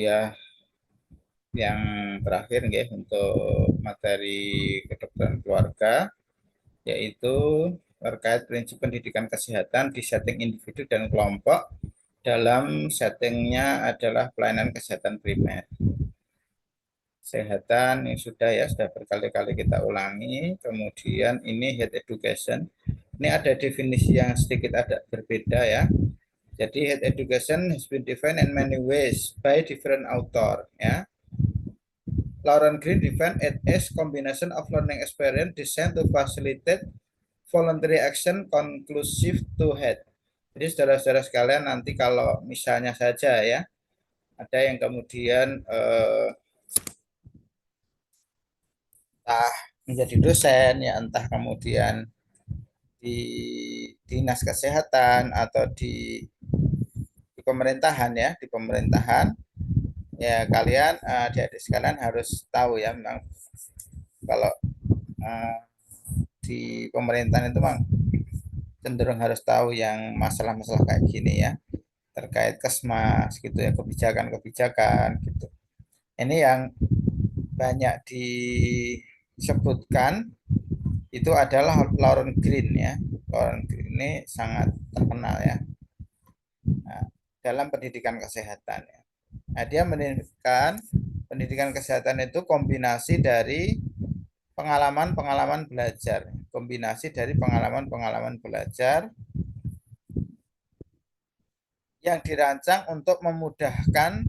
Ya, yang terakhir nggih untuk materi kedokteran keluarga yaitu terkait prinsip pendidikan kesehatan di setting individu dan kelompok dalam settingnya adalah pelayanan kesehatan primer. Kesehatan ini sudah berkali-kali kita ulangi. Kemudian ini health education. Ini ada definisi yang sedikit agak berbeda ya. Jadi health education has been defined in many ways by different author ya. Lauren Green defined it as combination of learning experience designed to facilitate voluntary action conclusive to health. Jadi saudara-saudara sekalian nanti kalau misalnya saja ya ada yang kemudian entah menjadi dosen ya entah kemudian di dinas kesehatan atau di pemerintahan ya di pemerintahan ya kalian adik-adik sekalian harus tahu ya memang kalau uh, di pemerintahan itu memang cenderung harus tahu yang masalah-masalah kayak gini ya terkait kesmas gitu ya kebijakan-kebijakan gitu. Ini yang banyak disebutkan itu adalah Lauren Green ya. Lauren Green ini sangat terkenal ya nah, dalam pendidikan kesehatan ya. Nah, dia menunjukkan pendidikan kesehatan itu kombinasi dari pengalaman-pengalaman belajar, kombinasi dari pengalaman-pengalaman belajar yang dirancang untuk memudahkan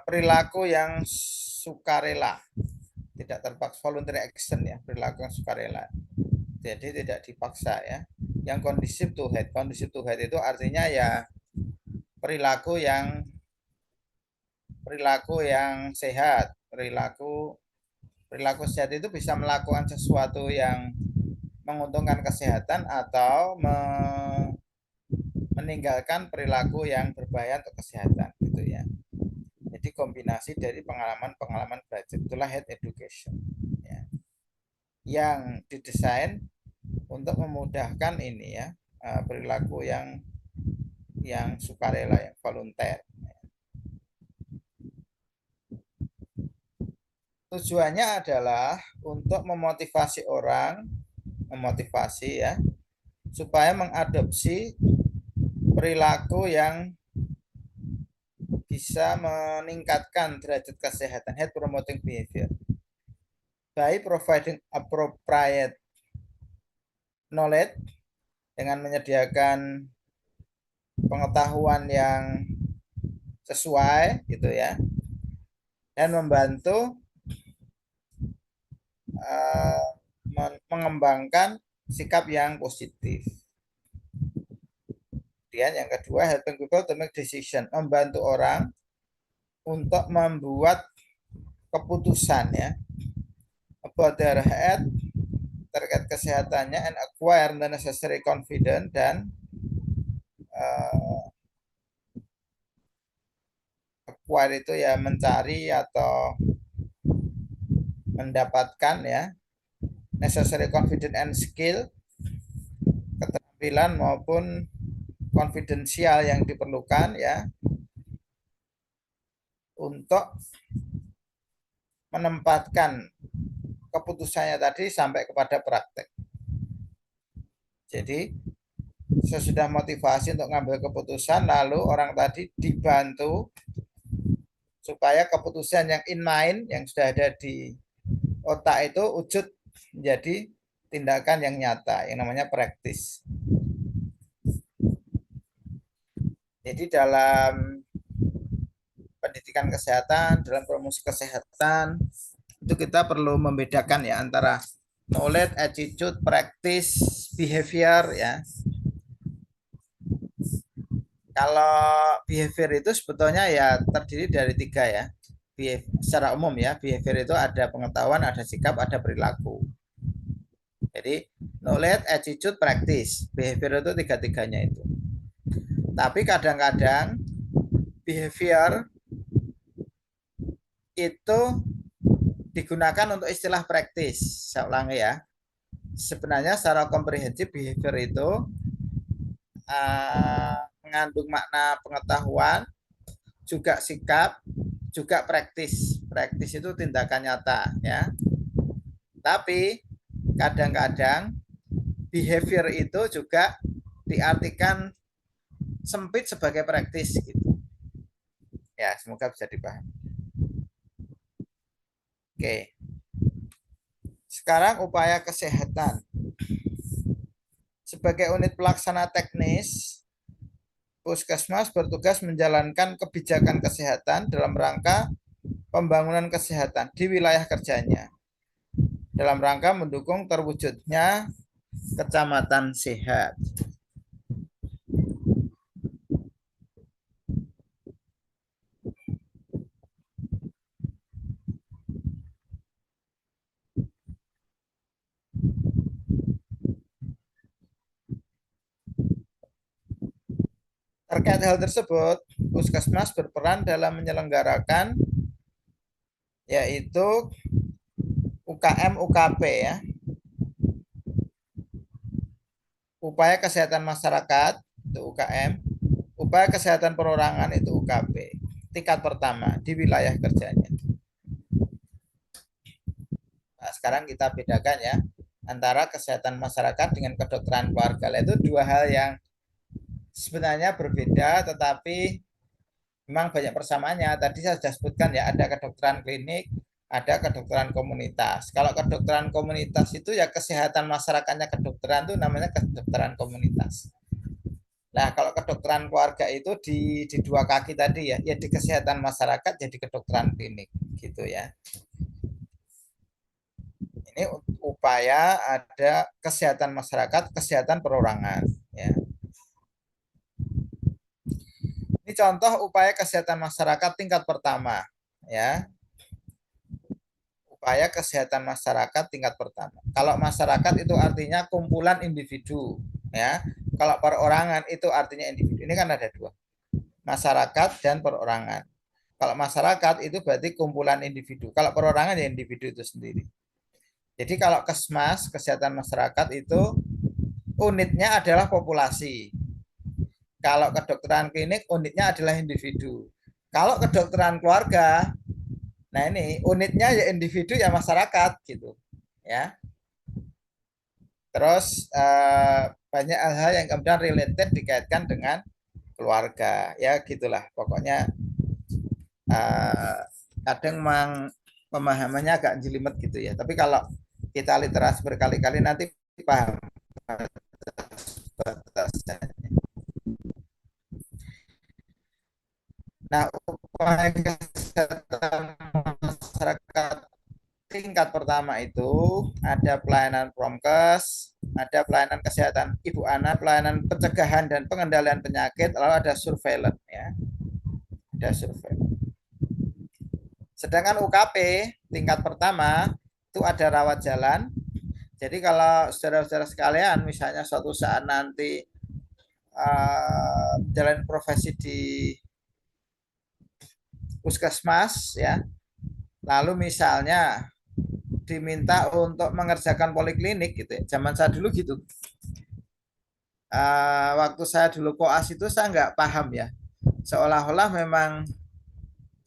perilaku yang sukarela, tidak terpaksa voluntary action ya, perilaku yang sukarela. Jadi tidak dipaksa ya. Yang kondusif to health itu artinya ya perilaku yang sehat, perilaku perilaku sehat itu bisa melakukan sesuatu yang menguntungkan kesehatan atau meninggalkan perilaku yang berbahaya untuk kesehatan gitu ya. Jadi kombinasi dari pengalaman-pengalaman belajar itulah health education ya. Yang didesain untuk memudahkan ini ya perilaku yang sukarela yang volunteer. Tujuannya adalah untuk memotivasi ya supaya mengadopsi perilaku yang bisa meningkatkan derajat kesehatan health promoting behavior by providing appropriate knowledge dengan menyediakan pengetahuan yang sesuai gitu ya dan membantu mengembangkan sikap yang positif. Kemudian yang kedua, helping people to make decision, membantu orang untuk membuat keputusan ya about their health terkait kesehatannya and acquire the necessary confidence dan acquire itu ya mencari atau mendapatkan ya necessary confidence and skill, keterampilan maupun konfidensial yang diperlukan ya untuk menempatkan keputusannya tadi sampai kepada praktek. Jadi sesudah motivasi untuk ngambil keputusan lalu orang tadi dibantu supaya keputusan yang in mind yang sudah ada di otak itu wujud menjadi tindakan yang nyata yang namanya praktis. Jadi dalam pendidikan kesehatan, dalam promosi kesehatan itu kita perlu membedakan ya antara knowledge, attitude, practice, behavior ya. Kalau behavior itu sebetulnya ya terdiri dari tiga ya. Secara umum ya, behavior itu ada pengetahuan, ada sikap, ada perilaku. Jadi knowledge, attitude, practice. Behavior itu tiga-tiganya itu. Tapi kadang-kadang behavior itu digunakan untuk istilah praktis. Saya ulangi ya. Sebenarnya secara komprehensif behavior itu mengandung makna pengetahuan, juga sikap, juga praktis. Praktis itu tindakan nyata ya. Tapi kadang-kadang behavior itu juga diartikan sempit sebagai praktis gitu. Ya, semoga bisa dipahami. Oke. Sekarang upaya kesehatan. Sebagai unit pelaksana teknis, Puskesmas bertugas menjalankan kebijakan kesehatan dalam rangka pembangunan kesehatan di wilayah kerjanya, dalam rangka mendukung terwujudnya kecamatan sehat. Terkait hal tersebut, Puskesmas berperan dalam menyelenggarakan yaitu UKM UKP ya. Upaya kesehatan masyarakat itu UKM, upaya kesehatan perorangan itu UKP. Tingkat pertama di wilayah kerjanya. Nah, sekarang kita bedakan ya antara kesehatan masyarakat dengan kedokteran keluarga. Itu dua hal yang sebenarnya berbeda tetapi memang banyak persamaannya. Tadi saya sudah sebutkan ya, ada kedokteran klinik, ada kedokteran komunitas. Kalau kedokteran komunitas itu ya kesehatan masyarakatnya kedokteran itu namanya kedokteran komunitas. Nah, kalau kedokteran keluarga itu di dua kaki tadi ya, ya di kesehatan masyarakat jadi kedokteran klinik gitu ya. Ini upaya ada kesehatan masyarakat, kesehatan perorangan ya. Ini contoh upaya kesehatan masyarakat tingkat pertama ya. Upaya kesehatan masyarakat tingkat pertama. Kalau masyarakat itu artinya kumpulan individu ya. Kalau perorangan itu artinya individu. Ini kan ada dua. Masyarakat dan perorangan. Kalau masyarakat itu berarti kumpulan individu. Kalau perorangan ya individu itu sendiri. Jadi kalau Kesmas, kesehatan masyarakat itu unitnya adalah populasi. Kalau kedokteran klinik unitnya adalah individu. Kalau kedokteran keluarga, nah ini unitnya ya individu ya masyarakat gitu. Ya. Terus banyak hal-hal yang kemudian related dikaitkan dengan keluarga. Ya gitulah. Pokoknya kadang memang pemahamannya agak jelimet gitu ya. Tapi kalau kita literasi berkali-kali nanti paham batasnya. Nah, upaya kesehatan masyarakat tingkat pertama itu ada pelayanan promkes, ada pelayanan kesehatan ibu anak, pelayanan pencegahan dan pengendalian penyakit, lalu ada surveillance ya. Ada surveillance. Sedangkan UKP tingkat pertama itu ada rawat jalan. Jadi kalau saudara-saudara sekalian misalnya suatu saat nanti jalan profesi di puskesmas ya, lalu misalnya diminta untuk mengerjakan poliklinik gitu ya. Zaman saya dulu gitu. Waktu saya dulu koas itu saya nggak paham ya. Seolah-olah memang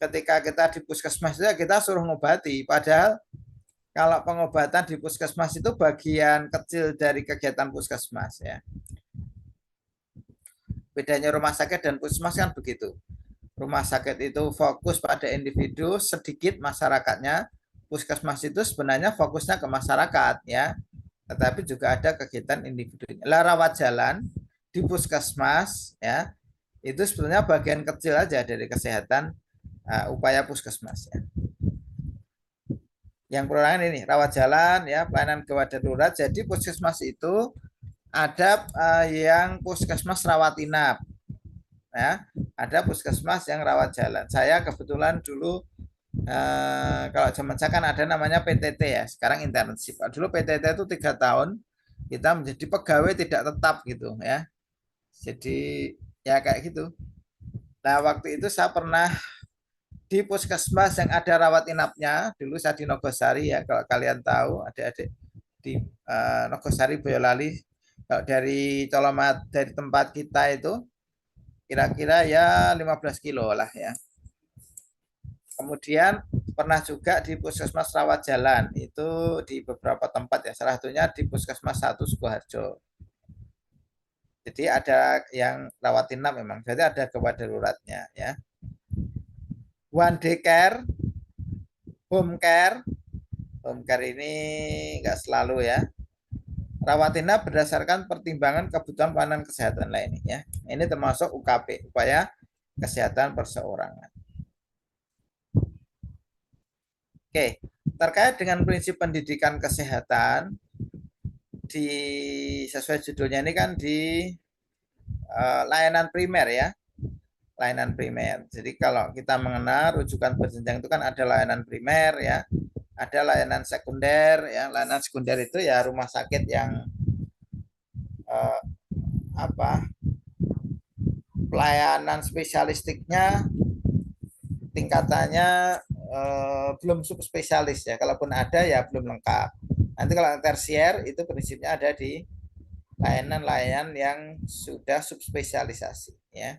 ketika kita di puskesmas itu ya kita suruh ngobati. Padahal kalau pengobatan di puskesmas itu bagian kecil dari kegiatan puskesmas ya. Bedanya rumah sakit dan puskesmas kan begitu. Rumah sakit itu fokus pada individu, sedikit masyarakatnya. Puskesmas itu sebenarnya fokusnya ke masyarakat ya, tetapi juga ada kegiatan individunya. Rawat jalan di puskesmas ya, itu sebenarnya bagian kecil aja dari kesehatan upaya puskesmas ya. Yang perorangan ini rawat jalan ya, pelayanan gawat darurat. Jadi puskesmas itu ada yang puskesmas rawat inap ya, ada puskesmas yang rawat jalan. Saya kebetulan dulu kalau zaman saya kan ada namanya PTT ya, sekarang internship. Dulu PTT itu 3 tahun kita menjadi pegawai tidak tetap gitu ya. Jadi ya kayak gitu. Nah waktu itu saya pernah di puskesmas yang ada rawat inapnya. Dulu saya di Nogosari ya, kalau kalian tahu adik-adik di Nogosari Boyolali. Kalau dari Colomat dari tempat kita itu kira-kira ya 15 kilo lah ya. Kemudian pernah juga di Puskesmas Rawat Jalan, itu di beberapa tempat ya, salah satunya di Puskesmas 1 Sukoharjo. Jadi ada yang rawat inap memang, jadi ada gawat daruratnya ya. One day care, home care ini nggak selalu ya. Rawat inap berdasarkan pertimbangan kebutuhan pelayanan kesehatan lainnya. Ini termasuk UKP, upaya kesehatan perseorangan. Oke, terkait dengan prinsip pendidikan kesehatan, di sesuai judulnya ini kan di layanan primer ya, layanan primer. Jadi kalau kita mengenal rujukan berjenjang itu kan ada layanan primer ya, ada layanan sekunder ya. Layanan sekunder itu ya rumah sakit yang eh, apa pelayanan spesialistiknya tingkatannya belum subspesialis ya. Kalaupun ada ya belum lengkap. Nanti kalau tersier itu prinsipnya ada di layanan-layanan yang sudah subspesialisasi ya.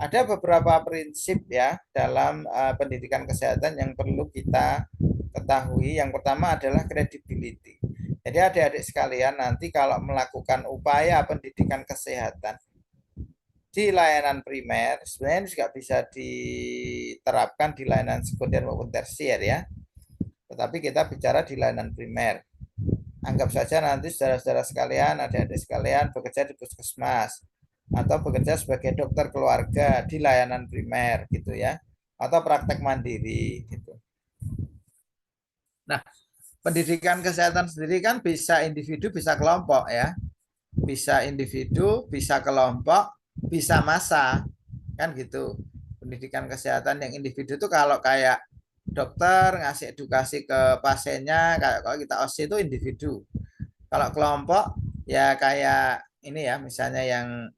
Ada beberapa prinsip ya dalam pendidikan kesehatan yang perlu kita ketahui. Yang pertama adalah credibility. Jadi adik-adik sekalian nanti kalau melakukan upaya pendidikan kesehatan di layanan primer, sebenarnya juga bisa diterapkan di layanan sekunder maupun tersier ya. Tetapi kita bicara di layanan primer. Anggap saja nanti saudara-saudara sekalian, adik-adik sekalian bekerja di puskesmas atau bekerja sebagai dokter keluarga di layanan primer gitu ya, atau praktek mandiri gitu. Nah, pendidikan kesehatan sendiri kan bisa individu, bisa kelompok ya. Bisa individu, bisa kelompok, bisa massa. Kan gitu. Pendidikan kesehatan yang individu itu kalau kayak dokter ngasih edukasi ke pasiennya, kayak kalau kita OSI itu individu. Kalau kelompok ya kayak ini ya, misalnya yang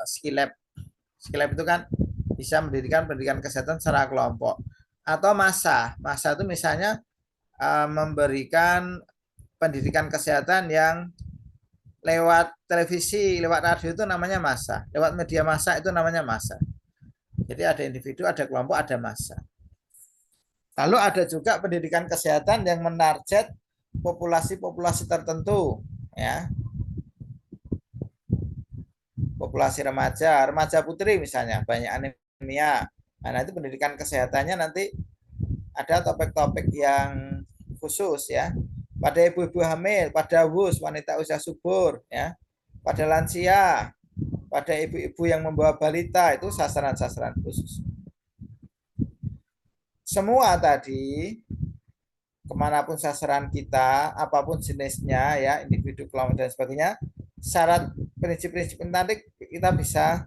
skillab. Skillab itu kan bisa mendirikan pendidikan kesehatan secara kelompok. Atau massa. Massa itu misalnya memberikan pendidikan kesehatan yang lewat televisi, lewat radio itu namanya massa. Lewat media massa itu namanya massa. Jadi ada individu, ada kelompok, ada massa. Lalu ada juga pendidikan kesehatan yang menarget populasi-populasi tertentu, ya. Populasi remaja, remaja putri misalnya, banyak anemia. Nah, itu pendidikan kesehatannya nanti ada topik-topik yang khusus ya. Pada ibu-ibu hamil, pada WUS, wanita usia subur, ya. Pada lansia, pada ibu-ibu yang membawa balita, itu sasaran-sasaran khusus. Semua tadi kemanapun sasaran kita, apapun jenisnya ya, individu, kelompok dan sebagainya, syarat prinsip-prinsip nanti kita bisa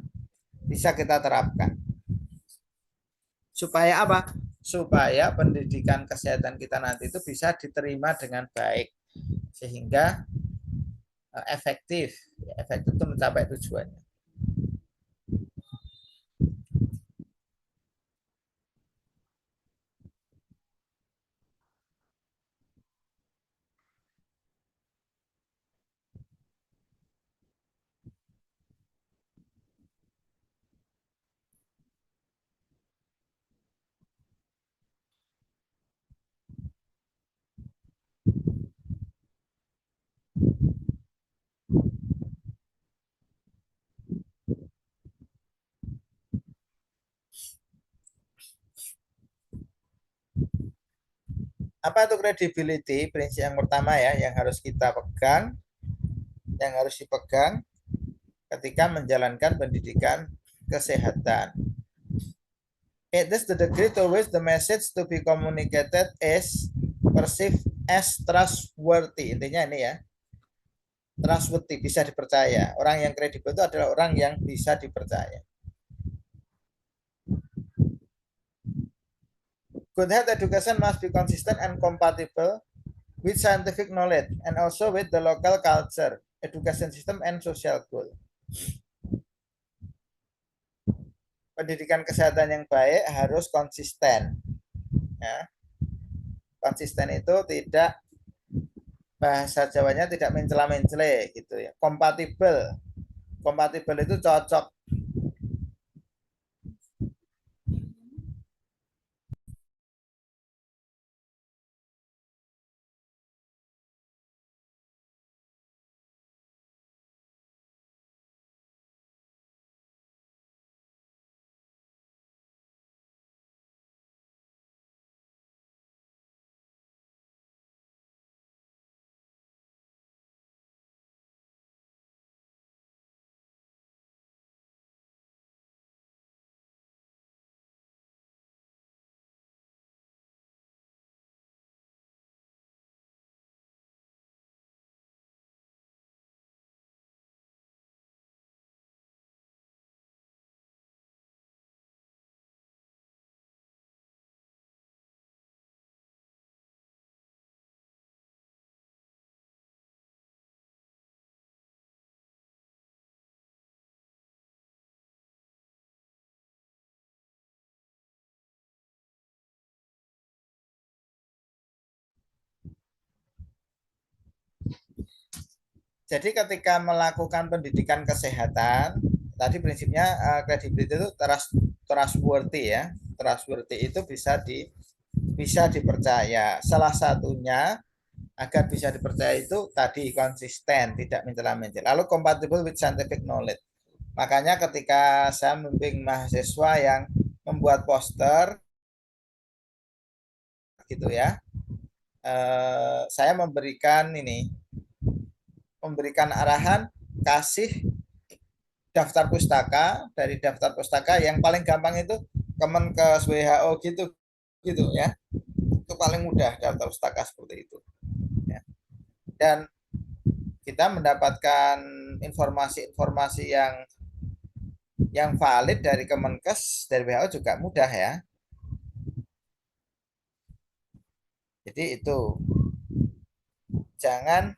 kita terapkan. Supaya apa? Supaya pendidikan kesehatan kita nanti itu bisa diterima dengan baik sehingga efektif. Efektif itu mencapai tujuannya. Apa itu credibility? Prinsip yang pertama ya, yang harus kita pegang, yang harus dipegang ketika menjalankan pendidikan kesehatan. It is the degree to which the message to be communicated is perceived as trustworthy. Intinya ini ya, trustworthy, bisa dipercaya. Orang yang kredibel itu adalah orang yang bisa dipercaya. Good health education must be consistent and compatible with scientific knowledge and also with the local culture, education system, and social goal. Pendidikan kesehatan yang baik harus konsisten. Ya. Konsisten itu tidak, bahasa Jawanya tidak mencela-mencele gitu ya. Kompatibel. Kompatibel itu cocok. Jadi ketika melakukan pendidikan kesehatan, tadi prinsipnya credibility itu trustworthy ya. Trustworthy itu bisa dipercaya. Salah satunya agar bisa dipercaya itu tadi konsisten, tidak mencela-mencela. Lalu compatible with scientific knowledge. Makanya ketika saya membimbing mahasiswa yang membuat poster gitu ya, saya memberikan arahan, kasih daftar pustaka. Dari daftar pustaka yang paling gampang itu Kemenkes, WHO gitu gitu ya, itu paling mudah daftar pustaka seperti itu ya. Dan kita mendapatkan informasi-informasi yang valid dari Kemenkes, dari WHO juga mudah ya. Jadi itu, jangan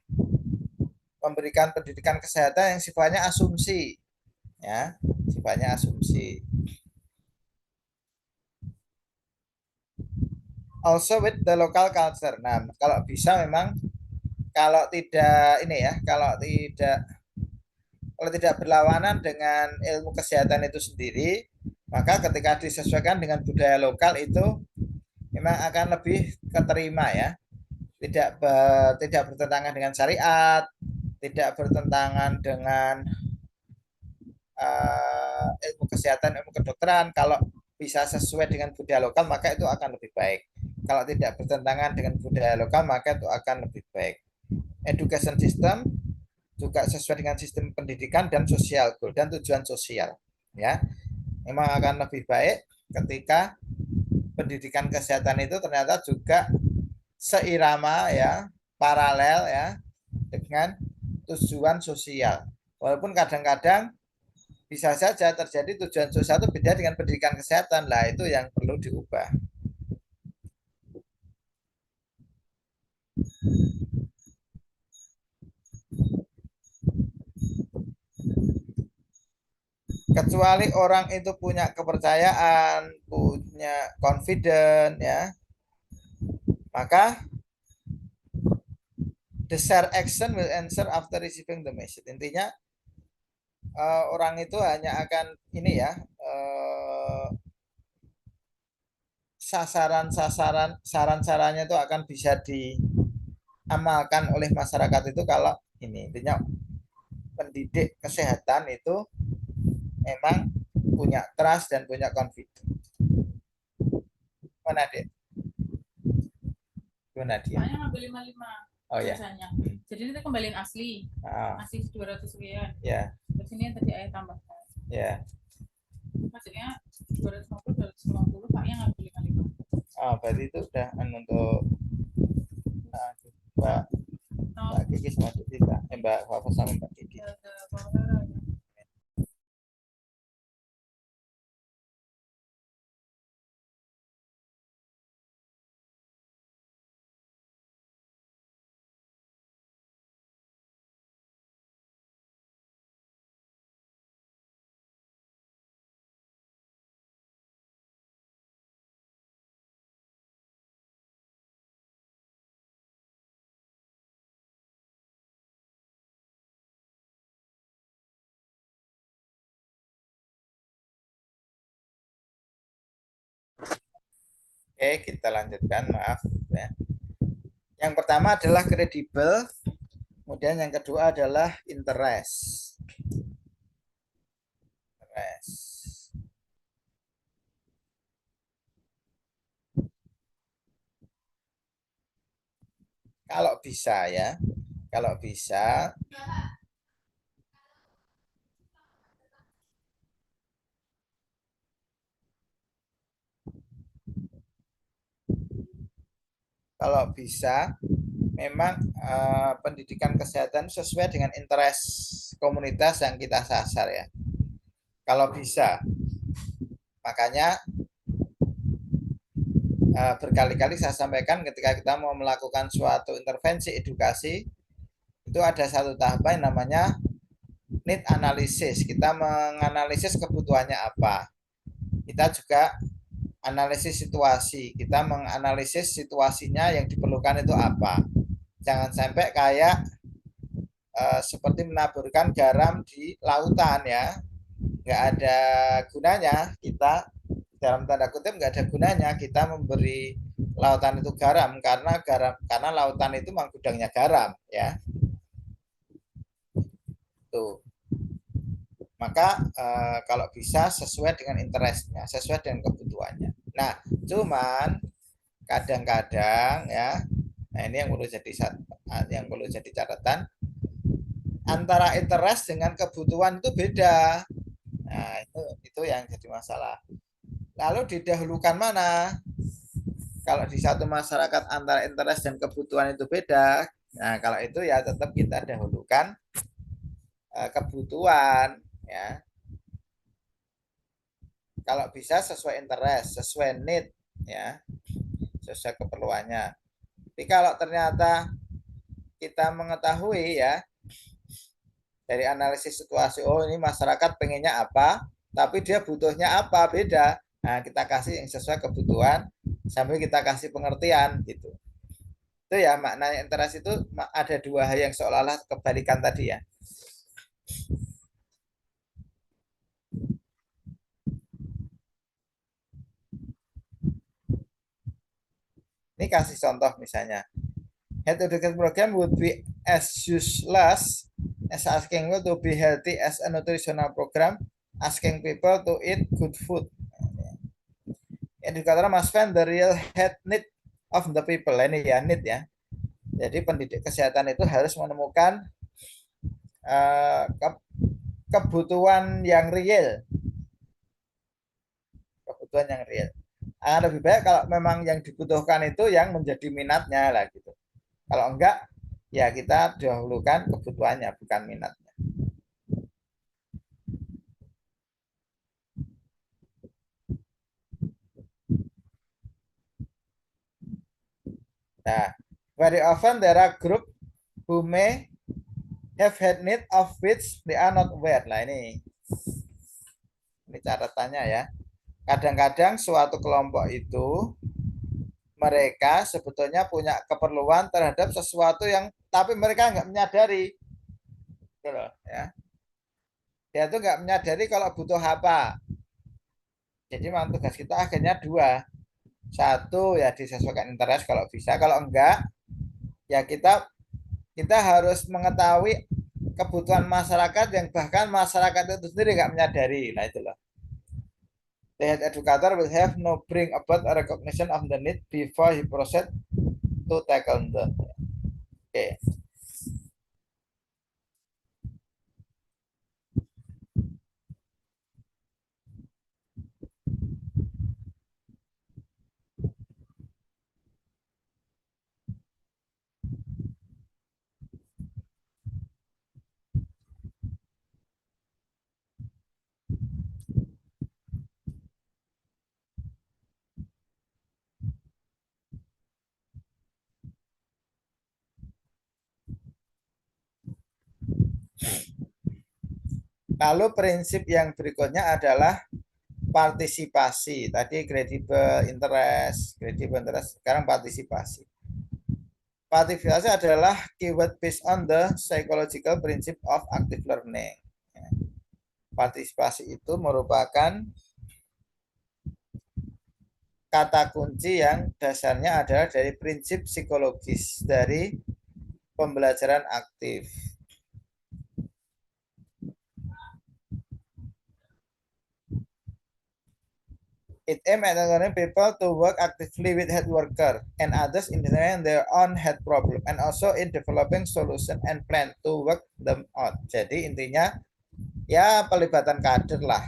memberikan pendidikan kesehatan yang sifatnya asumsi ya, sifatnya asumsi. Also with the local culture. Nah, kalau bisa memang, kalau tidak ini ya, kalau tidak berlawanan dengan ilmu kesehatan itu sendiri, maka ketika disesuaikan dengan budaya lokal itu memang akan lebih keterima ya. Tidak bertentangan dengan syariat, tidak bertentangan dengan ilmu kesehatan, ilmu kedokteran. Kalau bisa sesuai dengan budaya lokal, maka itu akan lebih baik. Kalau tidak bertentangan dengan budaya lokal, maka itu akan lebih baik. Education system juga sesuai dengan sistem pendidikan dan sosial goal dan tujuan sosial ya. Memang akan lebih baik ketika pendidikan kesehatan itu ternyata juga seirama ya, paralel ya dengan tujuan sosial. Walaupun kadang-kadang bisa saja terjadi tujuan sosial itu beda dengan pendidikan kesehatan, lah itu yang perlu diubah. Kecuali orang itu punya kepercayaan, punya confident ya, maka the share action will answer after receiving the message. Intinya orang itu hanya akan ini ya, sasaran-sasaran saran-sarannya itu akan bisa diamalkan oleh masyarakat itu kalau ini, intinya pendidik kesehatan itu memang punya trust dan punya confidence. Mana dia? Mana dia? Soalnya ngambil 55 Oh ya. biasanya. Jadi itu kembaliin asli. Asli 200 sekian. Ya. Terus ini yang tadi ayah tambahkan. Ya. Maksudnya 250 250 Pak yang ngambil 55. Berarti itu udah untuk Mbak Mbak Kiki sama Dita. Mbak Fafa sama Mbak Kiki. Oke, kita lanjutkan, maaf ya. Yang pertama adalah kredibel, kemudian yang kedua adalah interest. Interest. Kalau bisa ya, kalau bisa kalau bisa memang pendidikan kesehatan sesuai dengan interest komunitas yang kita sasar ya. Kalau bisa, makanya berkali-kali saya sampaikan ketika kita mau melakukan suatu intervensi edukasi itu ada satu tahapan yang namanya need analysis. Kita menganalisis kebutuhannya apa. Kita juga analisis situasi. Kita menganalisis situasinya yang diperlukan itu apa. Jangan sampai kayak seperti menaburkan garam di lautan ya, nggak ada gunanya kita, dalam tanda kutip nggak ada gunanya kita memberi lautan itu garam karena lautan itu memang gudangnya garam ya. Tuh, maka kalau bisa sesuai dengan interestnya, sesuai dengan kebutuhannya. Nah, cuman kadang-kadang ya, nah ini yang perlu jadi catatan, antara interest dengan kebutuhan itu beda. Nah, itu yang jadi masalah. Lalu didahulukan mana? Kalau di satu masyarakat antara interest dan kebutuhan itu beda, nah kalau itu ya tetap kita dahulukan kebutuhan ya. Kalau bisa sesuai interest, sesuai need ya, sesuai keperluannya. Tapi kalau ternyata kita mengetahui ya dari analisis situasi, oh ini masyarakat pengennya apa, tapi dia butuhnya apa, beda. Nah, kita kasih yang sesuai kebutuhan sambil kita kasih pengertian gitu. Itu ya maknanya interest itu ada dua hal yang seolah-olah kebalikan tadi ya. Ini kasih contoh misalnya. Health education program would be as useless as asking you to be healthy as a nutritional program, asking people to eat good food. Educator must find the real head need of the people. Ini ya need ya. Jadi pendidik kesehatan itu harus menemukan uh, kebutuhan yang real, kebutuhan yang real. Lebih baik kalau memang yang dibutuhkan itu yang menjadi minatnya lah gitu. Kalau enggak, ya kita dahulukan kebutuhannya bukan minatnya. Nah, very often there are group who may have had need of which they are not aware. Nah ini catatannya ya. Kadang-kadang suatu kelompok itu mereka sebetulnya punya keperluan terhadap sesuatu yang tapi mereka nggak menyadari, gitu loh, ya. Dia tuh nggak menyadari kalau butuh apa. Jadi memang tugas kita akhirnya dua. Satu ya disesuaikan interest kalau bisa, kalau enggak ya kita harus mengetahui kebutuhan masyarakat yang bahkan masyarakat itu sendiri nggak menyadari. Nah itulah. The head educator will have no bring about a recognition of the need before he proceed to tackle them. Oke. Okay. Lalu prinsip yang berikutnya adalah partisipasi. Tadi kredibel interest, sekarang partisipasi. Partisipasi adalah keyword based on the psychological principle of active learning. Partisipasi itu merupakan kata kunci yang dasarnya adalah dari prinsip psikologis dari pembelajaran aktif. It aims at encouraging people to work actively with head worker and others in their own head problem and also in developing solution and plan to work them out. Jadi intinya ya pelibatan kader lah,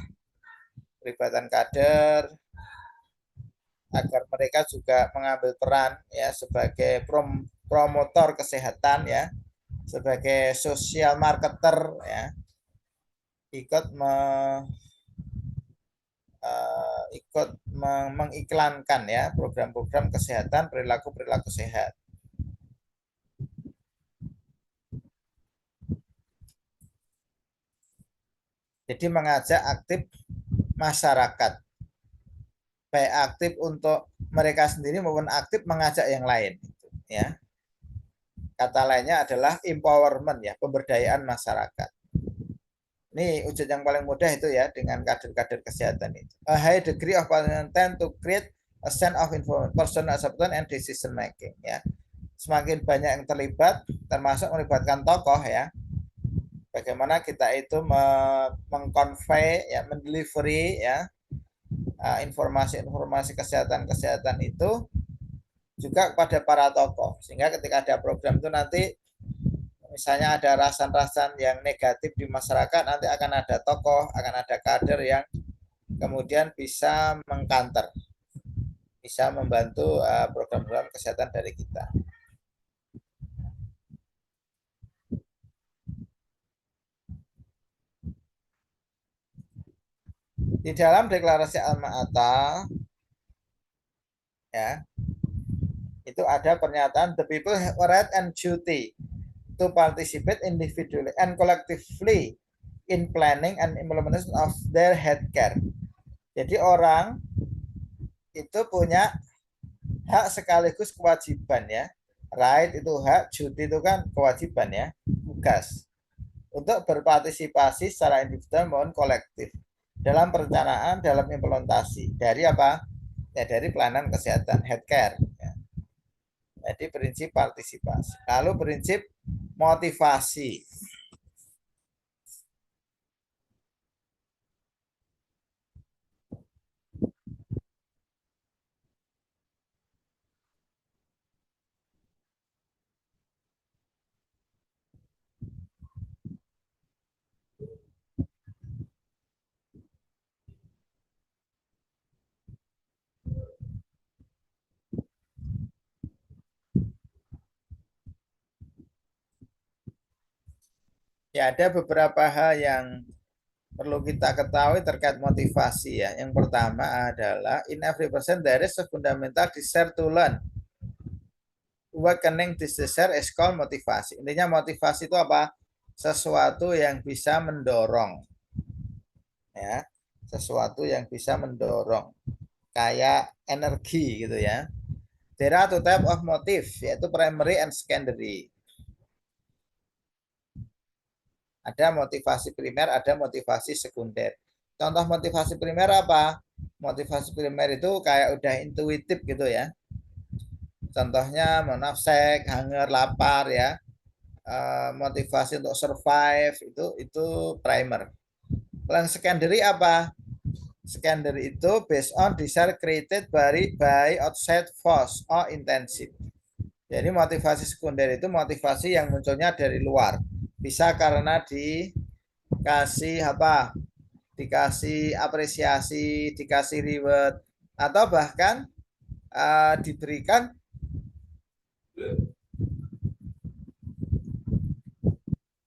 pelibatan kader agar mereka juga mengambil peran ya sebagai promotor kesehatan ya, sebagai social marketer ya, ikut ikut mengiklankan ya program-program kesehatan, perilaku-perilaku sehat. Jadi mengajak aktif masyarakat, baik aktif untuk mereka sendiri maupun aktif mengajak yang lain ya. Kata lainnya adalah empowerment ya, pemberdayaan masyarakat. Ini wujud yang paling mudah itu ya dengan kader-kader kesehatan itu. A high degree of tend to create a sense of personal acceptance and decision making ya. Semakin banyak yang terlibat, termasuk melibatkan tokoh ya. Bagaimana kita itu mengconvey ya, mendelivery ya informasi-informasi kesehatan itu juga kepada para tokoh, sehingga ketika ada program itu nanti misalnya ada rasan-rasan yang negatif di masyarakat, nanti akan ada tokoh, akan ada kader yang kemudian bisa mengkanter, bisa membantu program-program kesehatan dari kita. Di dalam deklarasi Alma-Ata ya, itu ada pernyataan the people have a right and duty to participate individually and collectively in planning and implementation of their healthcare. Jadi orang itu punya hak sekaligus kewajiban ya. Right itu hak, duty itu kan kewajiban ya, tugas. Untuk berpartisipasi secara individual maupun kolektif dalam perencanaan, dalam implementasi dari apa? Ya dari pelayanan kesehatan, healthcare. Ya. Jadi prinsip partisipasi. Lalu prinsip motivasi. Ya ada beberapa hal yang perlu kita ketahui terkait motivasi ya. Yang pertama adalah in every person there is a fundamental desire to learn. Awakening this desire is called motivasi. Intinya motivasi itu apa? Sesuatu yang bisa mendorong. Ya. Sesuatu yang bisa mendorong. Kayak energi gitu ya. There are two type of motive, yaitu primary and secondary. Ada motivasi primer, ada motivasi sekunder. Contoh motivasi primer apa? Motivasi primer itu kayak udah intuitif gitu ya. Contohnya menafsek, hanger, lapar ya. Motivasi untuk survive itu primer. Yang secondary apa? Secondary itu based on desire created by outside force or intensive. Jadi motivasi sekunder itu motivasi yang munculnya dari luar. Bisa karena dikasih apa? Dikasih apresiasi, dikasih reward, atau bahkan diberikan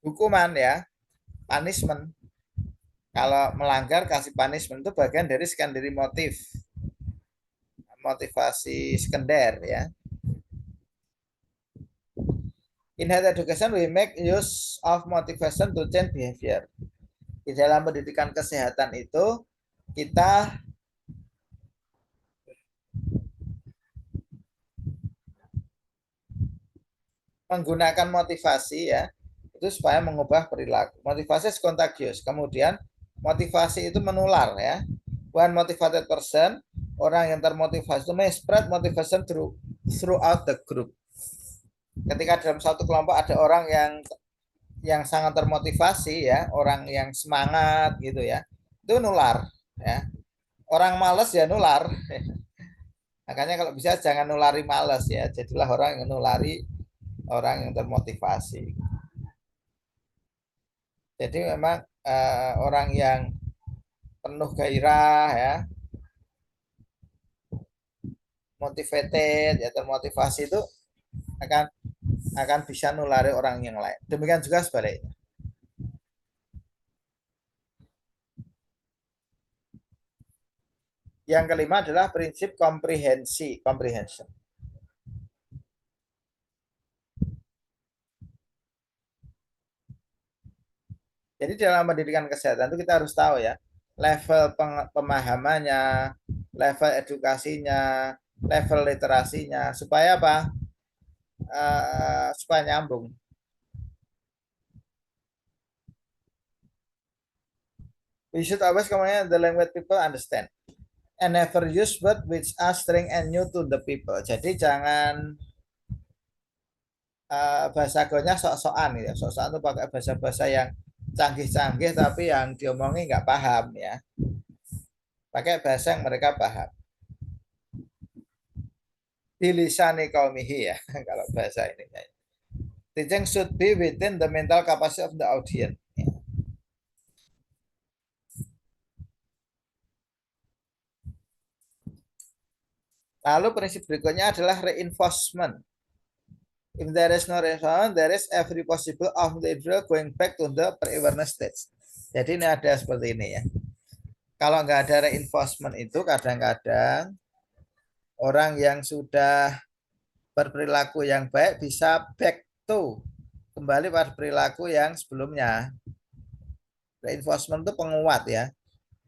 hukuman ya, punishment. Kalau melanggar kasih punishment itu bagian dari secondary motif, motivasi sekunder ya. In health education, we make use of motivation to change behavior. Di dalam pendidikan kesehatan itu, kita menggunakan motivasi ya, itu supaya mengubah perilaku. Motivasi is contagious. Kemudian motivasi itu menular ya. One motivated person orang yang termotivasi itu spread motivation throughout the group. Ketika dalam satu kelompok ada orang yang sangat termotivasi ya, orang yang semangat gitu ya, itu nular ya. Orang males ya nular. Makanya kalau bisa jangan nulari males ya, jadilah orang yang nulari orang yang termotivasi. Jadi memang orang yang penuh gairah ya, motivated ya, termotivasi itu akan akan bisa nulari orang yang lain. Demikian juga sebaliknya. Yang kelima adalah prinsip komprehensi, comprehension. Jadi dalam pendidikan kesehatan itu kita harus tahu ya, level pemahamannya, level edukasinya, level literasinya, supaya apa? Supaya nyambung. We should always communicate the language people understand and never use word which are strange and new to the people. Jadi jangan bahasa gaulnya sok-sokan ya. Sok-sokan itu pakai bahasa-bahasa yang canggih-canggih tapi yang diomongi nggak paham ya. Pakai bahasa yang mereka paham. Bilisani kaumihi ya kalau bahasa ini. Teaching should be within the mental capacity of the audience. Lalu prinsip berikutnya adalah reinforcement. If there is no reinforcement, there is every possible of the individual going back to the pre-awareness stage. Jadi ini ada seperti ini ya. Kalau nggak ada reinforcement itu kadang-kadang orang yang sudah berperilaku yang baik bisa back to kembali pada perilaku yang sebelumnya. Reinforcement itu penguat ya.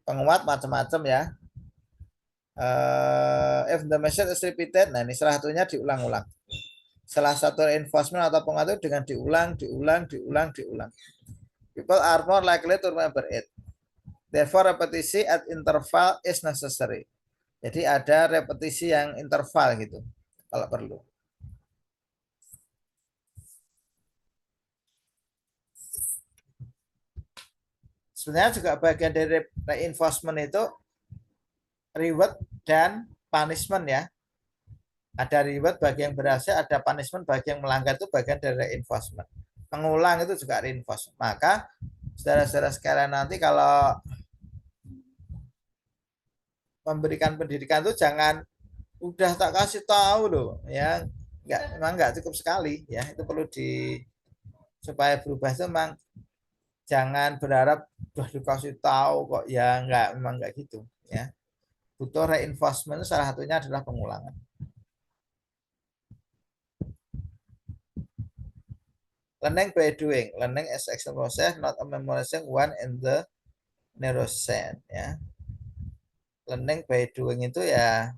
Penguat macam-macam ya. If the message is repeated, nah ini salah satunya diulang-ulang. Salah satu reinforcement atau penguat itu dengan diulang. People are more likely to remember it. Therefore, repetisi at interval is necessary. Jadi ada repetisi yang interval gitu, kalau perlu. Sebenarnya juga bagian dari reinforcement itu reward dan punishment ya. Ada reward bagi yang berhasil, ada punishment bagi yang melanggar, itu bagian dari reinforcement. Mengulang itu juga reinforcement. Maka saudara-saudara sekalian nanti kalau memberikan pendidikan itu jangan udah tak kasih tahu loh ya, memang nggak cukup sekali ya, itu perlu supaya berubah itu memang jangan berharap udah dikasih tahu kok ya, memang nggak gitu ya, butuh reinforcement, salah satunya adalah pengulangan. Learning by doing, learning as action process, not a memorizing one in the neuroscience ya. Learning by doing itu ya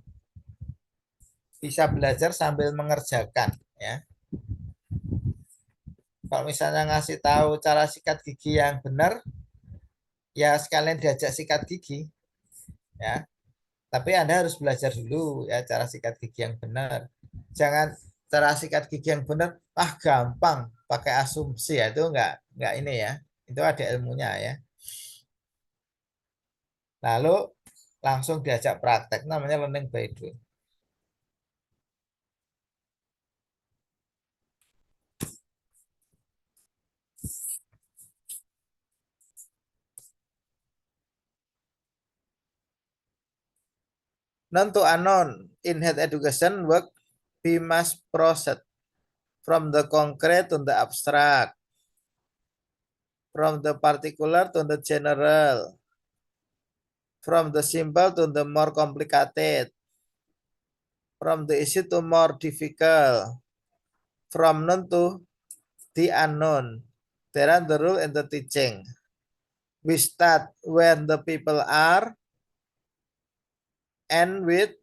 bisa belajar sambil mengerjakan ya. Kalau misalnya ngasih tahu cara sikat gigi yang benar, ya sekalian diajak sikat gigi ya. Tapi Anda harus belajar dulu ya cara sikat gigi yang benar. Jangan cara sikat gigi yang benar, gampang pakai asumsi ya, itu enggak ini ya. Itu ada ilmunya ya. Lalu langsung diajak praktek, namanya learning by doing. Non to unknown in head education work we must process from the concrete to the abstract, from the particular to the general, from the simple to the more complicated, from the easy to more difficult, from known to the unknown. There are the rule in the teaching. We start when the people are and with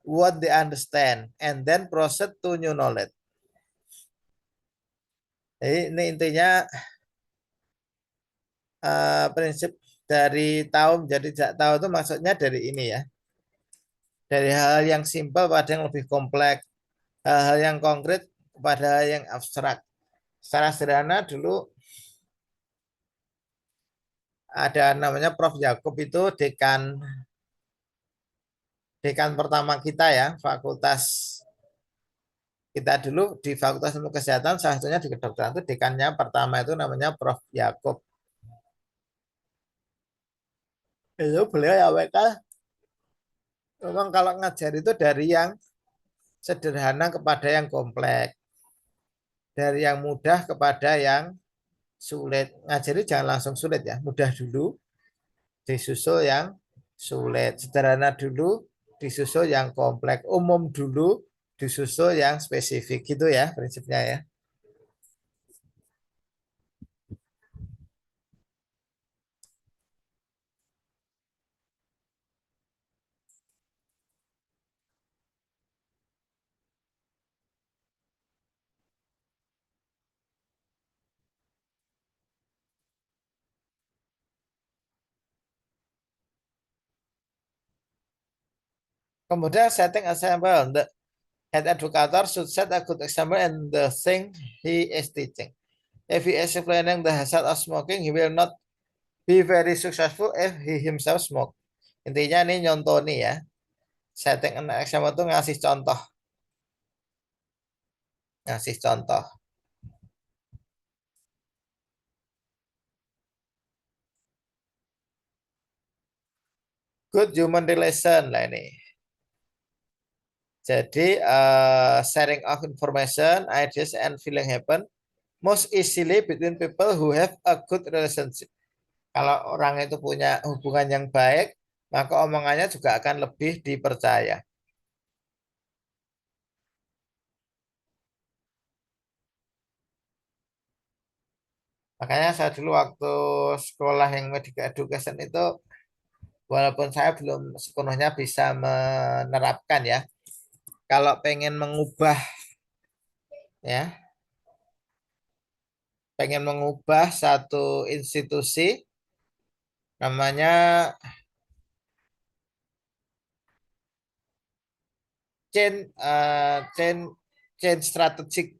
what they understand and then proceed to new knowledge. Jadi ini intinya prinsip dari tahu menjadi tidak tahu itu maksudnya dari ini ya. Dari hal yang simpel pada yang lebih kompleks, hal-hal yang konkret pada hal yang abstrak. Secara sederhana dulu ada namanya Prof. Yakub itu dekan dekan pertama kita ya, fakultas kita dulu di Fakultas Ilmu Kesehatan, salah satunya di kedokteran itu dekannya pertama itu namanya Prof. Yakub. Itu beliau ya WK, memang kalau ngajar itu dari yang sederhana kepada yang kompleks, dari yang mudah kepada yang sulit. Ngajari jangan langsung sulit ya, mudah dulu, disusul yang sulit, sederhana dulu, disusul yang kompleks, umum dulu, disusul yang spesifik gitu ya prinsipnya ya. Kemudian setting example, the head educator should set a good example in the thing he is teaching. If he is explaining the hazard of smoking, he will not be very successful if he himself smoke. Intinya ini nyontoh nih ya. Setting an example itu ngasih contoh, ngasih contoh. Good human relation lah ini. Jadi sharing of information, ideas, and feeling happen most easily between people who have a good relationship. Kalau orang itu punya hubungan yang baik, maka omongannya juga akan lebih dipercaya. Makanya saya dulu waktu sekolah yang medical education itu, walaupun saya belum sepenuhnya bisa menerapkan ya, kalau pengen mengubah ya, pengen mengubah satu institusi namanya change change change strategik,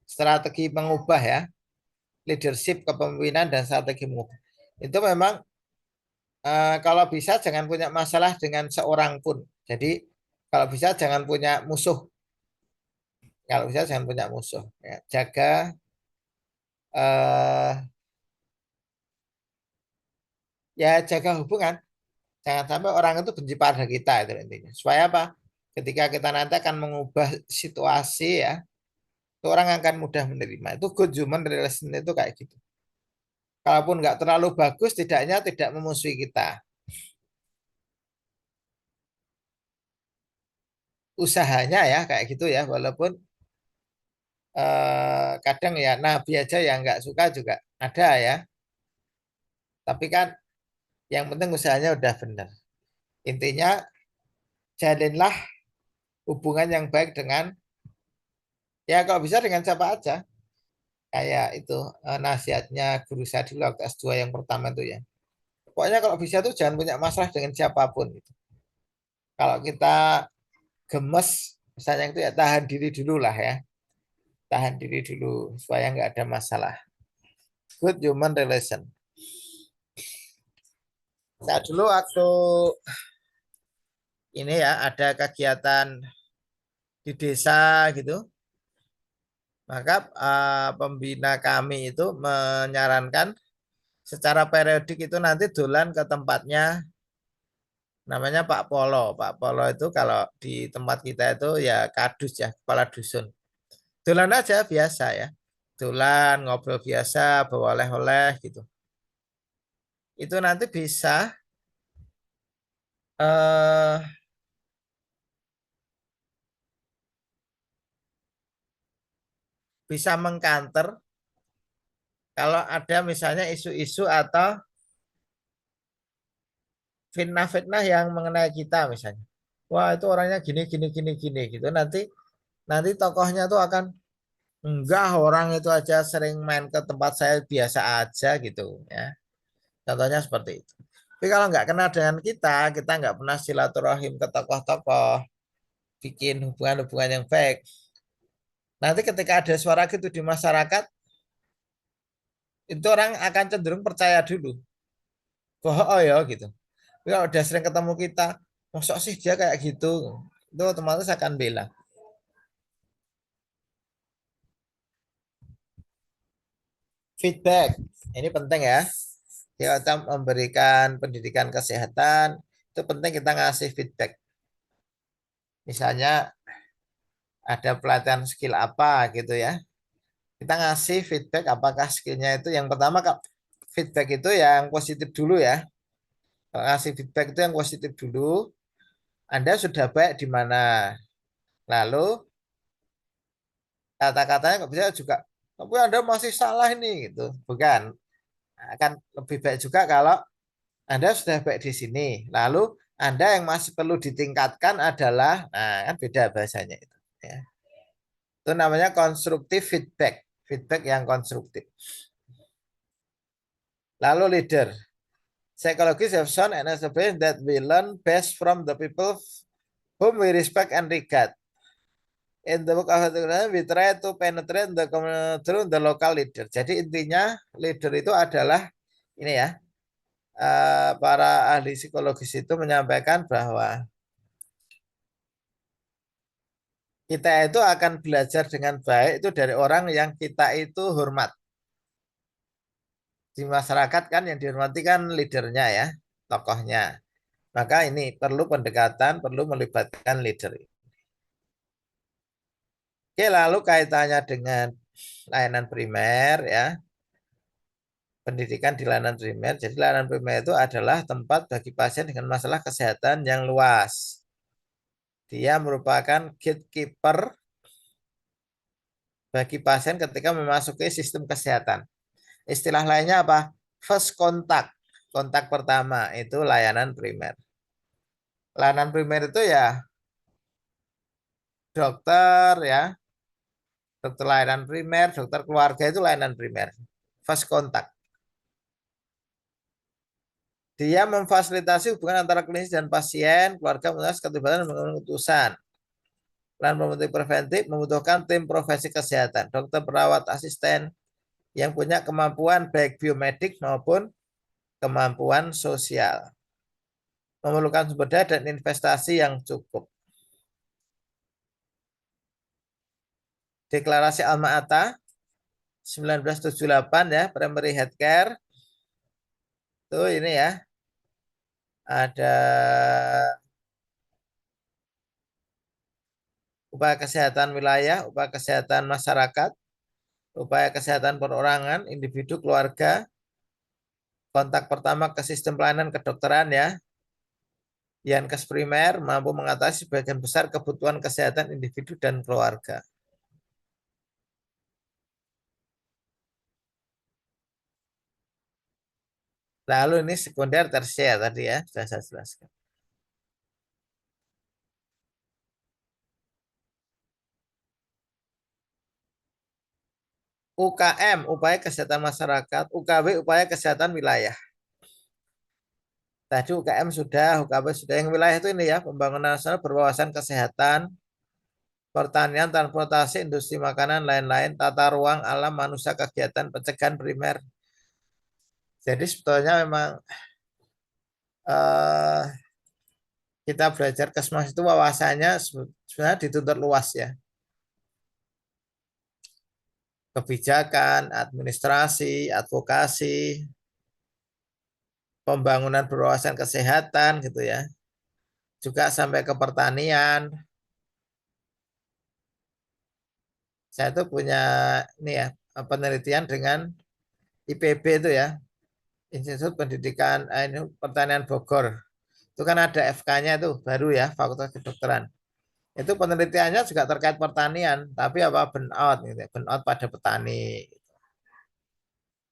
strategi mengubah ya, leadership kepemimpinan dan strategi mengubah. Itu memang kalau bisa jangan punya masalah dengan seorang pun. Jadi kalau bisa jangan punya musuh. Kalau bisa jangan punya musuh. Ya, jaga eh, ya jaga hubungan. Jangan sampai orang itu benci pada kita itu intinya. Supaya apa? Ketika kita nanti akan mengubah situasi ya, itu orang akan mudah menerima. Itu good human relation itu kayak gitu. Kalaupun nggak terlalu bagus, tidaknya tidak memusuhi kita. Usahanya ya kayak gitu ya, walaupun kadang ya nabi aja yang nggak suka juga ada ya. Tapi kan yang penting usahanya udah benar. Intinya jalinlah hubungan yang baik dengan ya kalau bisa dengan siapa aja. Kayak itu nasihatnya guru saya dulu waktu S2 yang pertama itu ya. Pokoknya kalau bisa tuh jangan punya masalah dengan siapapun gitu. Kalau kita gemes misalnya itu ya tahan diri dulu lah ya. Tahan diri dulu supaya nggak ada masalah. Good human relation. Saya dulu waktu ini ya ada kegiatan di desa gitu, maka pembina kami itu menyarankan secara periodik itu nanti dolan ke tempatnya namanya Pak Polo. Pak Polo itu kalau di tempat kita itu ya kadus ya, kepala dusun. Dolan aja biasa ya. Dolan, ngobrol biasa, bawa oleh-oleh gitu. Itu nanti eh bisa mengkanter kalau ada misalnya isu-isu atau fitnah-fitnah yang mengenai kita misalnya. Wah, itu orangnya gini gini gini gini gitu. Nanti nanti tokohnya tuh akan enggak, orang itu aja sering main ke tempat saya biasa aja gitu ya. Contohnya seperti itu. Tapi kalau nggak kenal dengan kita nggak pernah silaturahim ke tokoh-tokoh, bikin hubungan-hubungan yang baik. Nanti ketika ada suara gitu di masyarakat, itu orang akan cenderung percaya dulu. Bahwa oh ya gitu. Tapi kalau udah sering ketemu kita, masa sih dia kayak gitu? Itu otomatis akan bela. Feedback. Ini penting ya. Kita memberikan pendidikan kesehatan, itu penting kita ngasih feedback. Misalnya ada pelatihan skill apa gitu ya. Kita ngasih feedback apakah skillnya itu yang pertama feedback itu yang positif dulu ya. Kalau ngasih feedback itu yang positif dulu. Anda sudah baik di mana? Lalu kata-katanya nggak bisa juga, tapi Anda masih salah ini gitu. Bukan. Akan lebih baik juga kalau Anda sudah baik di sini. Lalu Anda yang masih perlu ditingkatkan adalah, nah kan beda bahasanya itu. Ya. Itu namanya konstruktif feedback. Feedback yang konstruktif. Lalu leader. Psychologists have shown and established that we learn best from the people whom we respect and regard. In the book of Ethics, we try to penetrate the community through the local leader. Jadi intinya leader itu adalah ini ya, para ahli psikologis itu menyampaikan bahwa kita itu akan belajar dengan baik itu dari orang yang kita itu hormat. Di masyarakat kan yang dihormati kan leadernya ya, tokohnya. Maka ini perlu pendekatan, perlu melibatkan leader. Oke, lalu kaitannya dengan layanan primer ya, pendidikan di layanan primer. Jadi layanan primer itu adalah tempat bagi pasien dengan masalah kesehatan yang luas. Dia merupakan gatekeeper bagi pasien ketika memasuki sistem kesehatan. Istilah lainnya apa? First contact. Kontak pertama itu layanan primer. Layanan primer itu ya dokter ya, dokter layanan primer, dokter keluarga itu layanan primer. First contact. Dia memfasilitasi hubungan antara klinis dan pasien, keluarga mengenai keterlibatan dan mengambil keputusan. Plan promotif preventif membutuhkan tim profesi kesehatan, dokter, perawat, asisten yang punya kemampuan baik biomedik maupun kemampuan sosial. Memerlukan sumber daya dan investasi yang cukup. Deklarasi Alma-Ata 1978 ya, primary healthcare. Itu ini ya, ada upaya kesehatan wilayah, upaya kesehatan masyarakat, upaya kesehatan perorangan, individu, keluarga, kontak pertama ke sistem pelayanan kedokteran ya. Yankes primer mampu mengatasi sebagian besar kebutuhan kesehatan individu dan keluarga. Lalu ini sekunder tersier tadi ya, sudah saya jelaskan. UKM, upaya kesehatan masyarakat, UKW, upaya kesehatan wilayah. Tadi UKM sudah, UKW sudah. Yang wilayah itu ini ya, pembangunan nasional berwawasan kesehatan, pertanian, transportasi, industri makanan, lain-lain, tata ruang, alam, manusia, kegiatan, pencegahan primer. Jadi sebetulnya memang eh, kita belajar kesmas itu wawasannya sebenarnya dituntut luas ya. Kebijakan, administrasi, advokasi, pembangunan berwawasan kesehatan gitu ya. Juga sampai ke pertanian. Saya tuh punya ini ya penelitian dengan IPB itu ya, Institut Pendidikan ini Pertanian Bogor. Itu kan ada FK-nya itu baru ya, Fakultas Kedokteran. Itu penelitiannya juga terkait pertanian, tapi apa burnout gitu, burnout pada petani.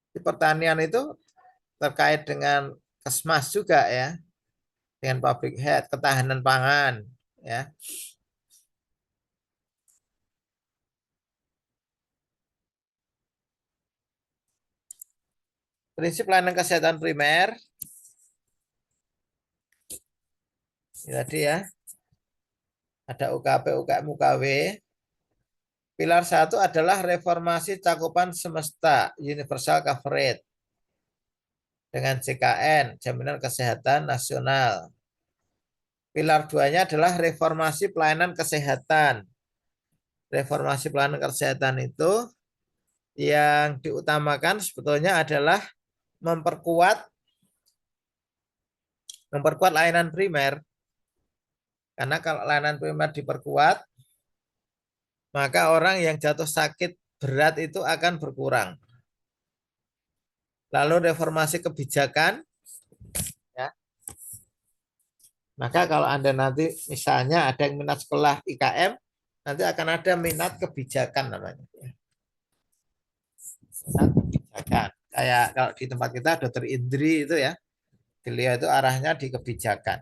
Di pertanian itu terkait dengan kesmas juga ya, dengan public health, ketahanan pangan ya. Prinsip layanan kesehatan primer Ini tadi ya, ada UKP, UKM, UKW. Pilar satu adalah reformasi cakupan semesta, universal coverage, dengan JKN, Jaminan Kesehatan Nasional. Pilar duanya adalah reformasi pelayanan kesehatan. Reformasi pelayanan kesehatan itu yang diutamakan sebetulnya adalah memperkuat layanan primer. Karena kalau layanan primer diperkuat, maka orang yang jatuh sakit berat itu akan berkurang. Lalu reformasi kebijakan, ya. Maka kalau Anda nanti misalnya ada yang minat sekolah IKM, nanti akan ada minat kebijakan namanya. Minat kebijakan. Kayak kalau di tempat kita Dokter Indri itu ya, beliau itu arahnya di kebijakan.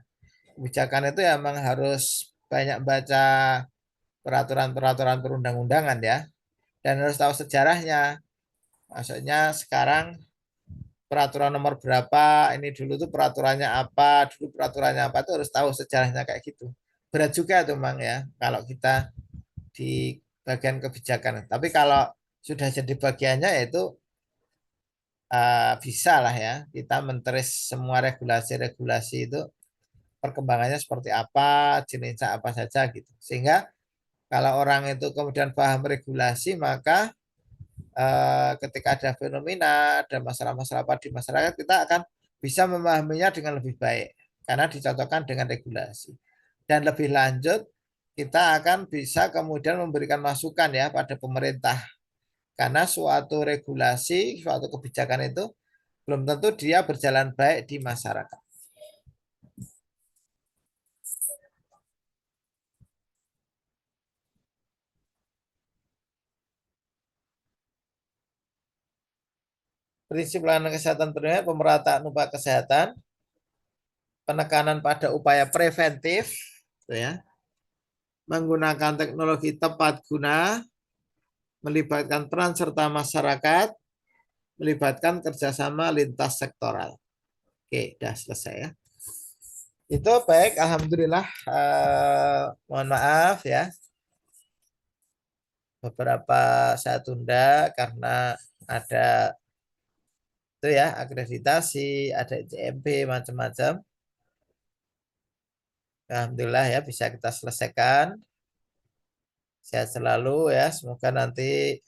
Kebijakan itu ya memang harus banyak baca peraturan-peraturan perundang-undangan ya, dan harus tahu sejarahnya. Maksudnya sekarang peraturan nomor berapa, ini dulu tuh peraturannya apa, dulu peraturannya apa, itu harus tahu sejarahnya kayak gitu. Berat juga tuh Mang ya, kalau kita di bagian kebijakan. Tapi kalau sudah jadi bagiannya yaitu bisa lah ya, kita menteris semua regulasi-regulasi itu perkembangannya seperti apa, jenisnya apa saja gitu. Sehingga kalau orang itu kemudian paham regulasi, maka ketika ada fenomena, ada masalah-masalah apa di masyarakat, kita akan bisa memahaminya dengan lebih baik karena dicocokkan dengan regulasi. Dan lebih lanjut, kita akan bisa kemudian memberikan masukan ya pada pemerintah karena suatu regulasi, suatu kebijakan itu belum tentu dia berjalan baik di masyarakat. Prinsip layanan kesehatan primer, pemerataan upaya kesehatan, penekanan pada upaya preventif, ya, menggunakan teknologi tepat guna, melibatkan peran serta masyarakat, melibatkan kerjasama lintas sektoral. Oke, sudah selesai ya. Itu baik, alhamdulillah. Mohon maaf ya, beberapa saya tunda karena ada itu ya akreditasi, ada ICMP macam-macam. Alhamdulillah ya bisa kita selesaikan. Sehat selalu ya, semoga nanti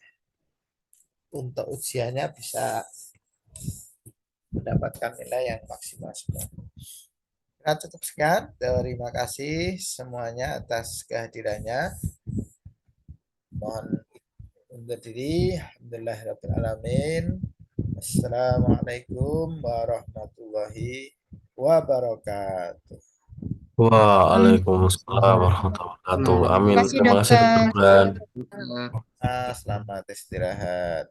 untuk ujiannya bisa mendapatkan nilai yang maksimal. Kita tutup sekian. Terima kasih semuanya atas kehadirannya. Mohon undur diri. Alhamdulillahirrahmanirrahim. Assalamualaikum warahmatullahi wabarakatuh. Waalaikumsalam warahmatullahi wabarakatuh. Amin. Terima kasih Terima kasih dokter. dokter Brian. Selamat istirahat.